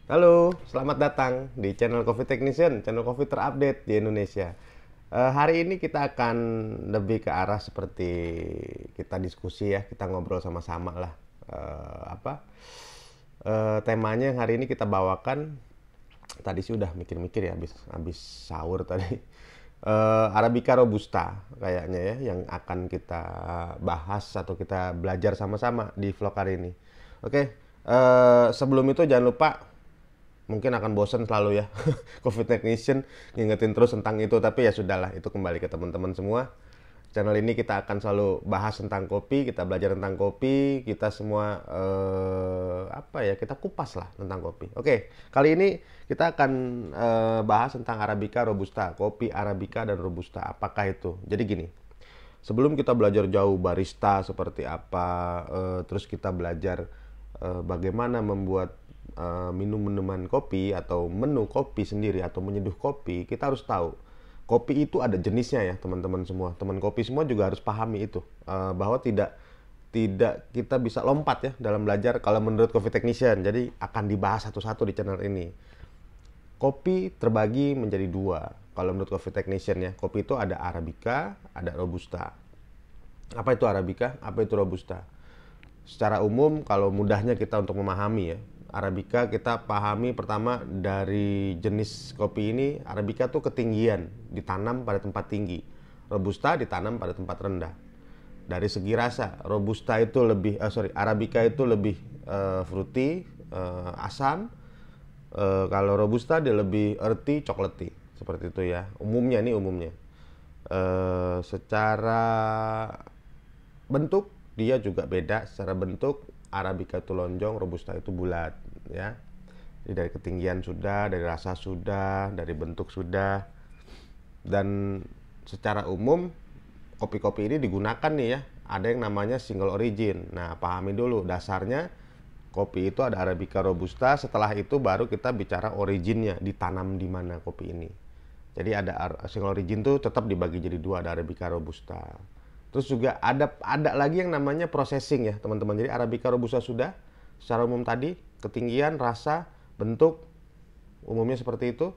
Halo, selamat datang di channel Coffee Technician, channel kopi terupdate di Indonesia. Hari ini kita akan lebih ke arah seperti kita diskusi ya, kita ngobrol sama-sama lah. Temanya yang hari ini kita bawakan, tadi sih udah mikir-mikir ya, habis sahur tadi. Arabica Robusta kayaknya ya, yang akan kita bahas atau kita belajar sama-sama di vlog hari ini. Oke, sebelum itu jangan lupa, mungkin akan bosen selalu ya Coffee Technician ngingetin terus tentang itu, tapi ya sudahlah, itu kembali ke teman-teman semua. Channel ini kita akan selalu bahas tentang kopi, kita belajar tentang kopi, kita semua kita kupas lah tentang kopi. Oke, kali ini kita akan bahas tentang Arabica Robusta, kopi Arabica dan Robusta. Apakah itu? Jadi gini, sebelum kita belajar jauh barista seperti apa, terus kita belajar bagaimana membuat minum-minuman kopi atau menu kopi sendiri atau menyeduh kopi, kita harus tahu kopi itu ada jenisnya ya teman-teman semua. Teman kopi semua juga harus pahami itu, bahwa tidak tidak kita bisa lompat ya dalam belajar kalau menurut Coffee Technician. Jadi akan dibahas satu-satu di channel ini. Kopi terbagi menjadi dua. Kalau menurut Coffee Technician ya, kopi itu ada Arabica, ada Robusta. Apa itu Arabica? Apa itu Robusta? Secara umum, kalau mudahnya kita untuk memahami ya, Arabica kita pahami pertama dari jenis kopi ini. Arabica tuh ketinggian, ditanam pada tempat tinggi. Robusta ditanam pada tempat rendah. Dari segi rasa, Robusta itu Arabica itu lebih fruity, asam. Kalau Robusta dia lebih earthy, chocolatey. Seperti itu ya. Umumnya nih umumnya. Secara bentuk dia juga beda. Secara bentuk Arabica itu lonjong, Robusta itu bulat ya. Jadi dari ketinggian sudah, dari rasa sudah, dari bentuk sudah. Dan secara umum kopi-kopi ini digunakan nih ya, ada yang namanya single origin. Nah, pahami dulu dasarnya kopi itu ada Arabica Robusta. Setelah itu baru kita bicara originnya, ditanam di mana kopi ini. Jadi ada single origin tuh tetap dibagi jadi dua, ada Arabica Robusta. Terus juga ada lagi yang namanya processing ya teman-teman. Jadi Arabica Robusta sudah secara umum tadi, ketinggian, rasa, bentuk, umumnya seperti itu.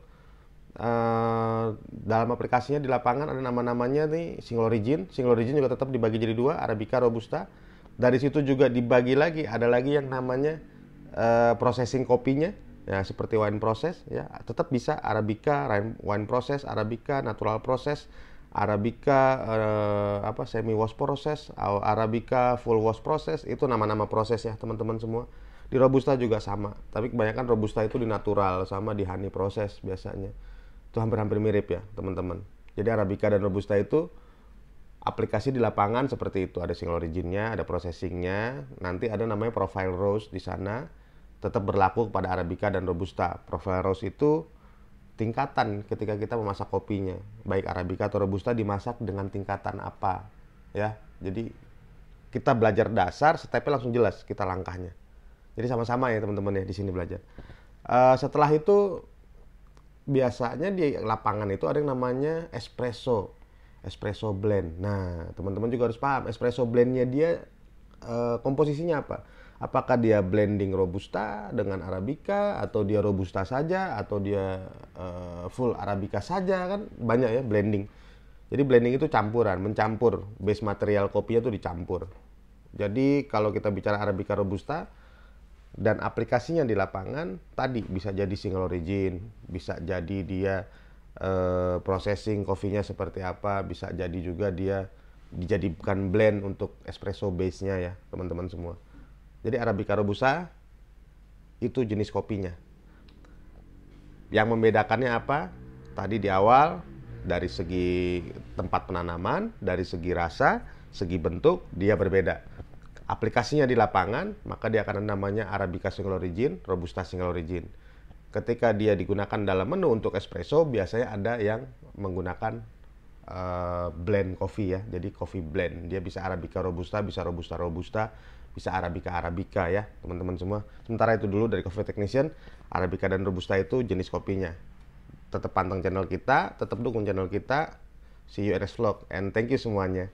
Dalam aplikasinya di lapangan ada nama-namanya nih, single origin. Single origin juga tetap dibagi jadi dua, Arabica Robusta. Dari situ juga dibagi lagi, ada lagi yang namanya processing kopinya. Ya, seperti wine process ya, tetap bisa Arabica, wine process, Arabica, natural process, Arabica semi wash process, Arabica full wash process. Itu nama-nama proses ya teman-teman semua. Di Robusta juga sama, tapi kebanyakan Robusta itu di natural sama di honey process biasanya. Itu hampir-hampir mirip ya teman-teman. Jadi Arabica dan Robusta itu aplikasi di lapangan seperti itu. Ada single originnya, ada processingnya. Nanti ada namanya profile roast di sana. Tetap berlaku kepada Arabica dan Robusta. Profile roast itu tingkatan ketika kita memasak kopinya. Baik Arabica atau Robusta dimasak dengan tingkatan apa. Ya, jadi kita belajar dasar, stepnya langsung jelas kita langkahnya. Jadi sama-sama ya teman-teman ya di sini belajar. Setelah itu biasanya di lapangan itu ada yang namanya espresso blend. Nah, teman-teman juga harus paham espresso blendnya dia komposisinya apa. Apakah dia blending Robusta dengan Arabica, atau dia Robusta saja, atau dia full Arabica saja, kan banyak ya blending. Jadi blending itu campuran, mencampur base material kopinya itu dicampur. Jadi kalau kita bicara Arabica Robusta dan aplikasinya di lapangan, tadi bisa jadi single origin, bisa jadi dia processing kopinya seperti apa, bisa jadi juga dia dijadikan blend untuk espresso base-nya ya teman-teman semua. Jadi Arabica Robusta itu jenis kopinya. Yang membedakannya apa? Tadi di awal, dari segi tempat penanaman, dari segi rasa, segi bentuk, dia berbeda. Aplikasinya di lapangan, maka dia akan namanya Arabica single origin, Robusta single origin. Ketika dia digunakan dalam menu untuk espresso, biasanya ada yang menggunakan blend coffee ya. Jadi coffee blend. Dia bisa Arabica Robusta, bisa Robusta Robusta, bisa Arabica Arabica ya teman-teman semua. Sementara itu dulu dari Coffee Technician, Arabica dan Robusta itu jenis kopinya. Tetap pantang channel kita, tetap dukung channel kita. See you in next vlog and thank you semuanya.